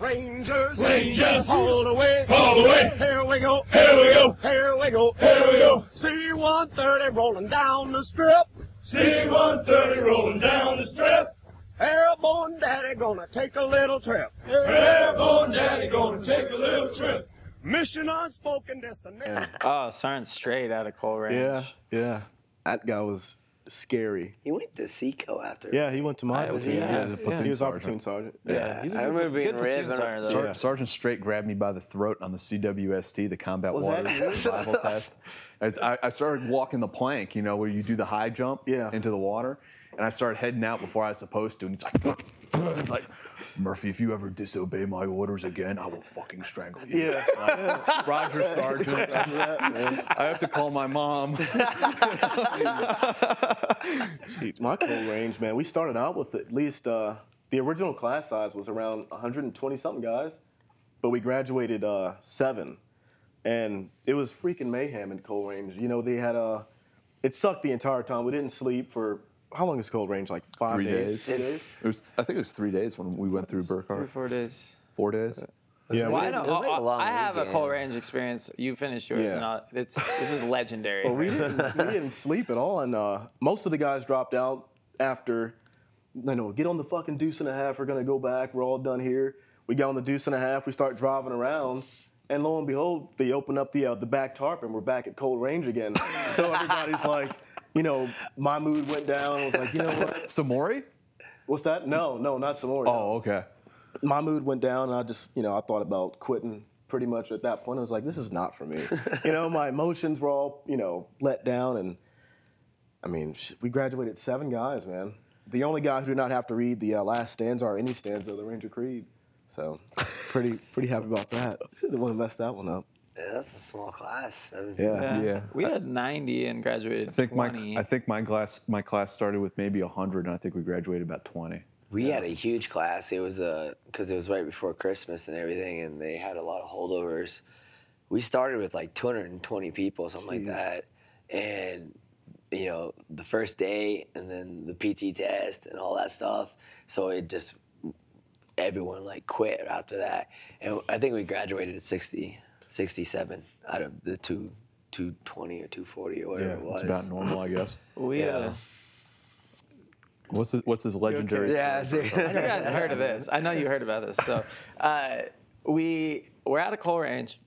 Rangers, Rangers, all the way, all the way. Here we go, Here we go, here we go, here we go. C-130 rolling down the strip. C-130 rolling down the strip. Airborne daddy gonna take a little trip. Airborne daddy gonna take a little trip. Mission unspoken destination. Oh, Sergeant Straight out of Coal Range. Yeah. That guy was scary. He went to Seco after. Yeah, he went to my platoon. yeah. He was our platoon sergeant. Yeah, he's a I remember being good platoon ribbed. sergeant, though. Sergeant Straight grabbed me by the throat on the CWST, the Combat Was Water that you? Survival Test. As I started walking the plank, where you do the high jump into the water, and I started heading out before I was supposed to, and he's like, Murphy, if you ever disobey my orders again, I will fucking strangle you. Yeah. Roger, Sergeant. I have to call my mom. My Coal Range, man, we started out with at least, the original class size was around 120-something guys, but we graduated 7. And it was freaking mayhem in Coal Range. They had it sucked the entire time. We didn't sleep for, how long is Coal Range? Like 5 3 days? days. I think it was 3 days when we went through Burkhart. 3 or 4 days. 4 days. Yeah. Well, I It was like a know. long I have a weekend. Coal Range experience. You finished yours. Yeah. And this is legendary. Well, we didn't sleep at all, and most of the guys dropped out after, get on the fucking deuce and a half, we're gonna go back, we're all done here. We got on the deuce and a half, we start driving around, and lo and behold, they open up the back tarp, and we're back at Coal Range again. So everybody's like, my mood went down, I was like, you know what? Samori? What's that? No, not Samori. Oh, okay. My mood went down, and I just, I thought about quitting pretty much at that point. I was like, this is not for me. My emotions were all, let down, and I mean, we graduated 7 guys, man. The only guy who did not have to read the last stanza or any stanza of the Ranger Creed. So, pretty happy about that. Didn't want to mess that one up. Yeah, that's a small class. Yeah. We had 90 and graduated 20. I think my class started with maybe 100, and I think we graduated about 20. We had a huge class. It was because it was right before Christmas and everything, and they had a lot of holdovers. We started with like 220 people, something like that, and the first day, and then the PT test and all that stuff. So it just everyone like quit after that, and I think we graduated at 67 out of the 220 or 240 or whatever it was. It's about normal, I guess. What's this legendary story? Yeah, I know you guys have heard of this. I know you heard about this. So we were at a Coal Range,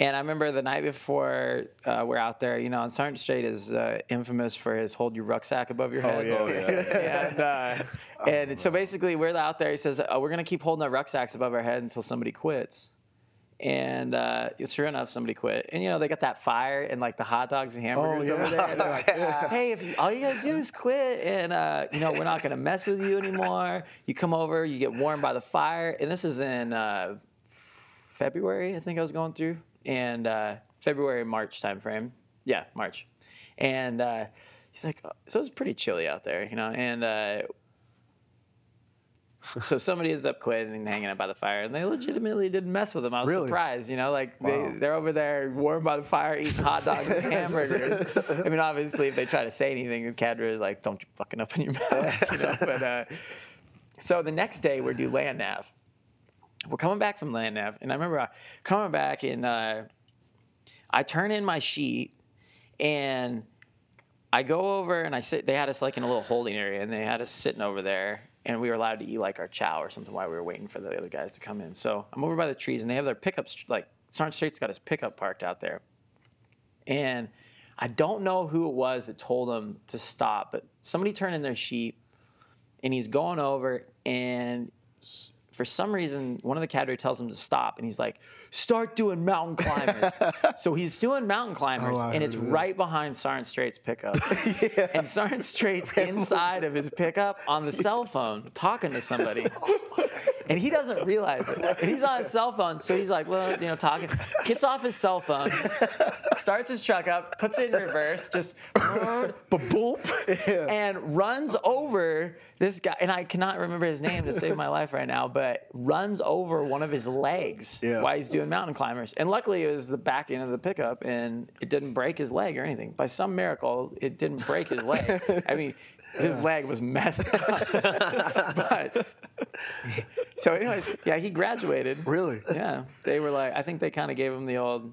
and I remember the night before we're out there, and Sergeant Straight is infamous for his hold your rucksack above your head. Oh, yeah. And so basically we're out there. He says, we're going to keep holding our rucksacks above our head until somebody quits. And sure enough, somebody quit. And, they got that fire and, like, the hot dogs and hamburgers over there. And they're like, hey, all you got to do is quit. And, we're not going to mess with you anymore. You come over, you get warmed by the fire. And this is in February, I think I was going through. And February, March time frame. Yeah, March. And he's like, so it's pretty chilly out there, And so somebody ends up quitting and hanging out by the fire, and they legitimately didn't mess with them. I was surprised, they're over there warm by the fire eating hot dogs and hamburgers. I mean, obviously, if they try to say anything, the cadre is like, don't you fucking open your mouth, But so the next day, we're due land nav. We're coming back from land nav, and I remember coming back, and I turn in my sheet, and I go over, and I sit. They had us like in a little holding area, and they had us sitting over there. And we were allowed to eat like our chow or something while we were waiting for the other guys to come in. So I'm over by the trees, and they have their pickups, like Sergeant Straight's got his pickup parked out there. And I don't know who it was that told him to stop, but somebody turned in their sheet, and he's going over, and for some reason, one of the cadre tells him to stop, and he's like, start doing mountain climbers. So he's doing mountain climbers, and it's right behind Sergeant Straight's pickup. And Sergeant Straight's inside of his pickup on the cell phone talking to somebody. And he doesn't realize it. And he's on his cell phone, so he's like, talking. Gets off his cell phone, starts his truck up, puts it in reverse, just boop, and runs over this guy. And I cannot remember his name to save my life right now, but runs over one of his legs while he's doing mountain climbers. And luckily, it was the back end of the pickup, and it didn't break his leg or anything. By some miracle, it didn't break his leg. I mean, His leg was messed up. But so, anyways, yeah, he graduated. Really? Yeah, they were like, I think they kind of gave him the old.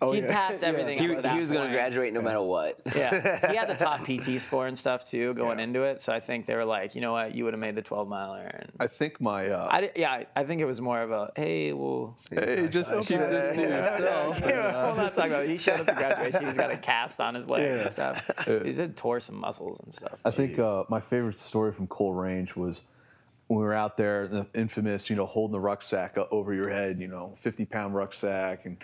He yeah. passed everything. He up to that was going to point. graduate no matter what. Yeah, he had the top PT score and stuff too going into it. So I think they were like, you know what, you would have made the 12-miler. And I think my. I think it was more of a, hey, well. Hey, just keep this to yourself. We'll not talk about it. He showed up to graduation. He's got a cast on his leg and stuff. He's had tore some muscles and stuff. I think my favorite story from Coal Range was when we were out there, the infamous, holding the rucksack over your head, 50-pound rucksack, and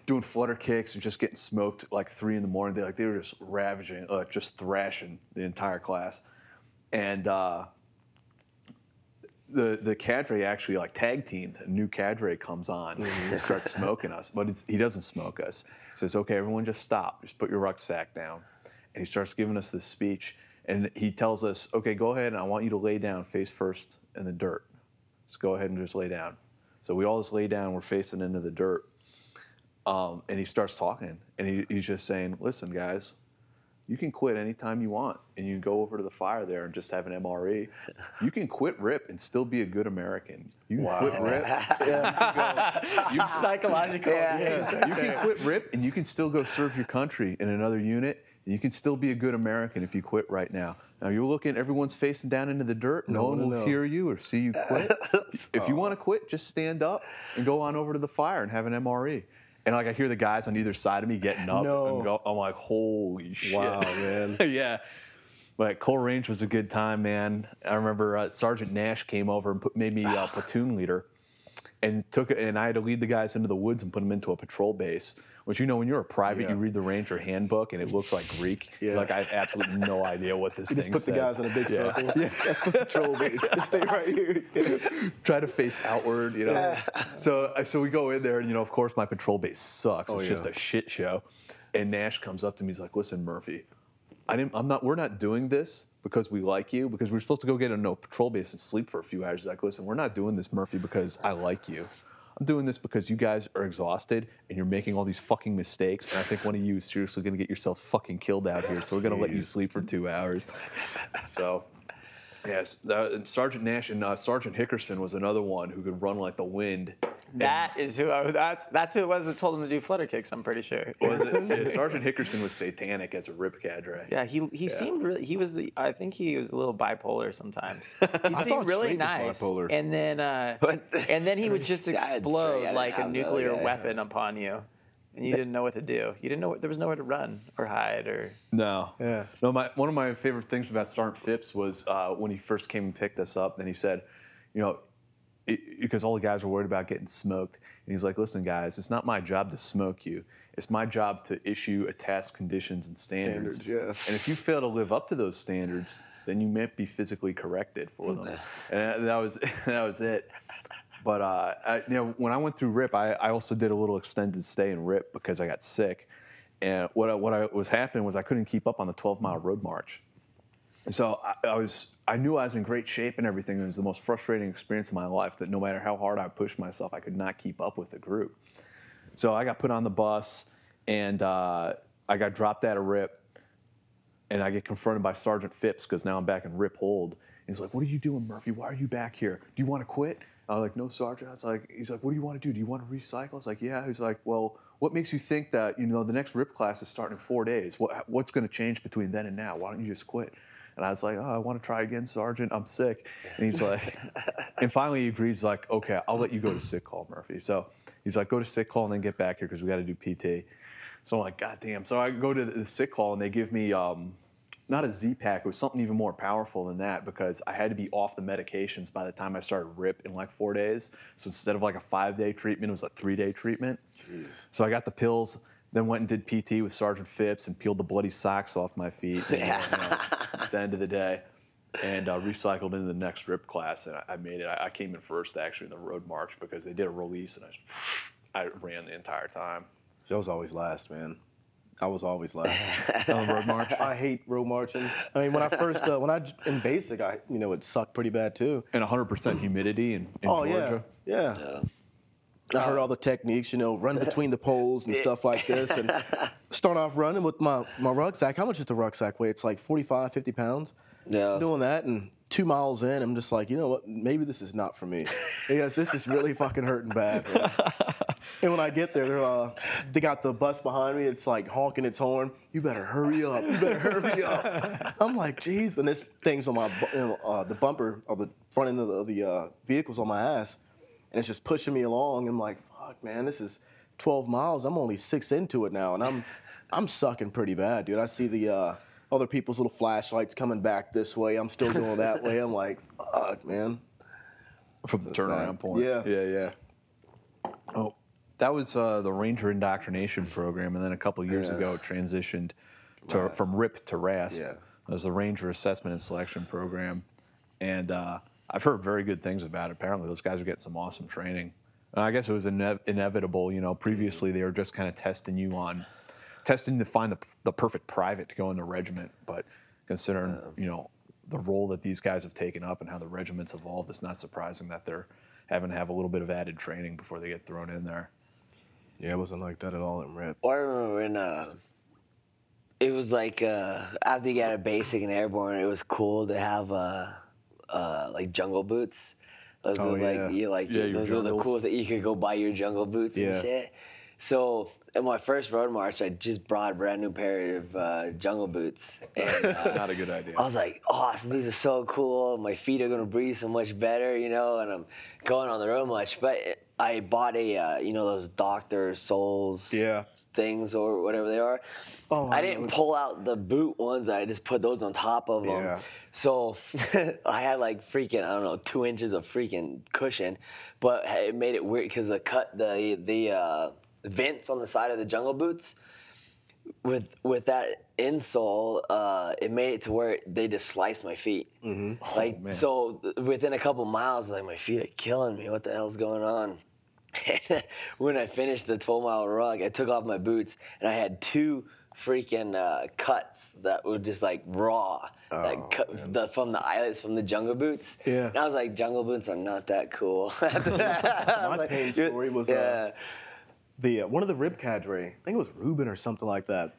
doing flutter kicks and just getting smoked at like 3 a.m. They were just ravaging, just thrashing the entire class. And the cadre actually like tag teamed. A new cadre comes on and starts smoking us, but he doesn't smoke us. He says, "Okay, everyone, just stop. Just put your rucksack down." And he starts giving us this speech. And he tells us, okay, go ahead, and I want you to lay down face first in the dirt. Just go ahead and just lay down. So we all just lay down. We're facing into the dirt. And he starts talking. And he's just saying, listen, guys, you can quit anytime you want. And you can go over to the fire there and just have an MRE. You can quit RIP and still be a good American. You can quit RIP. Some psychological. You can quit RIP and you can still go serve your country in another unit. You can still be a good American if you quit right now. Now you're looking, everyone's facing down into the dirt. No one will hear you or see you quit. If you want to quit, just stand up and go on over to the fire and have an MRE. And like I hear the guys on either side of me getting up and go, I'm like, holy shit. Wow, man. Yeah. But Coal Range was a good time, man. I remember Sergeant Nash came over and made me platoon leader. And I had to lead the guys into the woods and put them into a patrol base. Which, when you're a private, you read the Ranger handbook and it looks like Greek. Like I have absolutely no idea what this thing says. Just put the guys in a big circle. That's the patrol base. Just stay right here. Try to face outward, So we go in there and, of course, my patrol base sucks. It's just a shit show. And Nash comes up to me. He's like, listen, Murphy, we're not doing this because we like you, because we're supposed to go get a patrol base and sleep for a few hours. He's like, listen, we're not doing this, Murphy, because I like you. I'm doing this because you guys are exhausted and you're making all these fucking mistakes, and I think one of you is seriously going to get yourself fucking killed out here, so we're going to let you sleep for 2 hours. So, yes, Sergeant Nash and Sergeant Hickerson was another one who could run like the wind. That's who it was that told him to do flutter kicks, I'm pretty sure. Was it? Yeah, Sergeant Hickerson was satanic as a RIP cadre. Yeah, he seemed really, I think he was a little bipolar sometimes. He seemed really nice. And then he would just explode like a nuclear weapon upon you. And you didn't know what to do. You didn't know, there was nowhere to run or hide or. No. Yeah. No, one of my favorite things about Sergeant Phipps was when he first came and picked us up, and he said, because all the guys were worried about getting smoked. And he's like, listen, guys, it's not my job to smoke you. It's my job to issue a task, conditions, and standards. And if you fail to live up to those standards, then you may be physically corrected for them. And that was it. But when I went through RIP, I also did a little extended stay in RIP because I got sick. And what was happening was I couldn't keep up on the 12-mile road march. So I knew I was in great shape and everything. It was the most frustrating experience of my life that no matter how hard I pushed myself, I could not keep up with the group. So I got put on the bus, and I got dropped out of RIP, and I get confronted by Sergeant Phipps because now I'm back in RIP hold. And he's like, what are you doing, Murphy? Why are you back here? Do you want to quit? I was like, no, Sergeant. He's like, what do you want to do? Do you want to recycle? I was like, yeah. He's like, well, what makes you think that, the next RIP class is starting in 4 days? What's going to change between then and now? Why don't you just quit? And I was like, I want to try again, Sergeant. I'm sick. And he's like, and finally he agrees, like, okay, I'll let you go to sick call, Murphy. So he's like, go to sick call and then get back here because we got to do PT. So I'm like, God damn. So I go to the sick call and they give me not a Z-Pack. It was something even more powerful than that because I had to be off the medications by the time I started RIP in like 4 days. So instead of like a 5-day treatment, it was a 3-day treatment. Jeez. So I got the pills. Then went and did PT with Sergeant Phipps and peeled the bloody socks off my feet at the end of the day, and recycled into the next RIP class. And I made it. I came in first actually in the road march because they did a release, and I ran the entire time. I was always last, man. I was always last. On the road march? I hate road marching. I mean, when I first, in basic, it sucked pretty bad too. And 100% humidity in Georgia. Yeah. I heard all the techniques, run between the poles and stuff like this. And start off running with my rucksack. How much is the rucksack weigh? It's like 45, 50 pounds. doing that, and 2 miles in, I'm just like, you know what? Maybe this is not for me. Because this is really fucking hurting bad. Man. And when I get there, they got the bus behind me. It's like honking its horn. You better hurry up. You better hurry up. I'm like, geez. And this thing's on my the bumper of the front end of the vehicle's on my ass, and it's just pushing me along. I'm like, fuck, man, this is 12 miles. I'm only 6 into it now, and I'm sucking pretty bad, dude. I see the other people's little flashlights coming back this way. I'm still going that way. I'm like, fuck, man. From the turnaround point. Yeah. Oh, that was the Ranger Indoctrination program, and then a couple years ago it transitioned from RIP to RASP. Yeah. It was the Ranger Assessment and Selection program, and I've heard very good things about it. Apparently, those guys are getting some awesome training. I guess it was inevitable. You know, previously they were just kind of testing to find the perfect private to go in the regiment. But considering you know the role that these guys have taken up and how the regiment's evolved, it's not surprising that they're having to have a little bit of added training before they get thrown in there. Yeah, it wasn't like that at all in RIP. I remember when it was like after you got a basic and airborne, it was cool to have like jungle boots. Those are those are the cool that you could go buy your jungle boots and shit. So in my first road march, I just brought a brand new pair of jungle boots. And, Not a good idea. I was like, oh, so these are so cool. My feet are gonna breathe so much better, you know. And I'm going on the road march, but I bought a you know those Dr. Souls things or whatever they are. Oh, I didn't pull out the boot ones. I just put those on top of them. Yeah. So I had like freaking, I don't know, 2 inches of freaking cushion, but it made it weird because the vents on the side of the jungle boots with that insole, it made it to where they just sliced my feet. Mm-hmm. Like so, within a couple miles, like my feet are killing me. What the hell's going on? And when I finished the 12-mile run, I took off my boots and I had 2 freaking cuts that were just like raw, from the eyelets from the jungle boots. Yeah. And I was like, jungle boots are not that cool. My pain story was one of the RIP cadre, I think it was Ruben or something like that.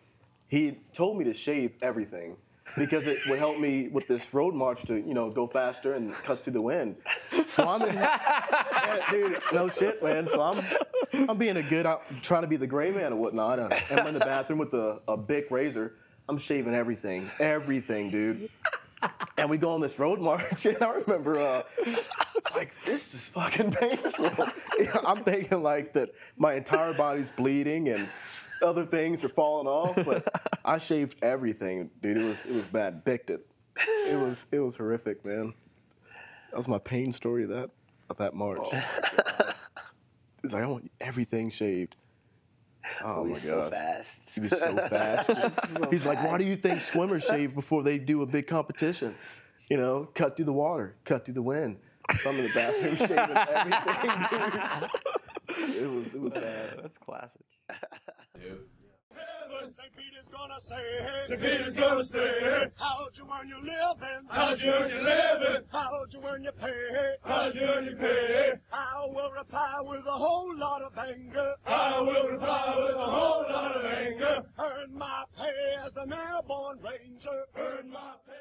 He told me to shave everything because it would help me with this road march to, you know, go faster and cuss through the wind. So I'm in, dude, no shit, man. So I'm being I'm trying to be the gray man and whatnot. And I'm in the bathroom with a big razor. I'm shaving everything, dude. And we go on this road march, and I remember, like, this is fucking painful. I'm thinking, like, that my entire body's bleeding and other things are falling off, but I shaved everything, dude. It was bad. Bicked it. It was horrific, man. That was my pain story of that march. It's like, I want everything shaved. Oh my gosh. So fast. He was so fast. He's like, why do you think swimmers shave before they do a big competition? You know, cut through the water, cut through the wind. So I'm in the bathroom shaving everything, dude. It was bad. That's classic. St. Peter's gonna say, St. Peter's gonna say, how'd you earn your living? how'd you earn your living? How'd you earn your pay? How'd you earn your pay? I will reply with a whole lot of anger. I will reply with a whole lot of anger. Earn my pay as an airborne ranger. Earn my pay.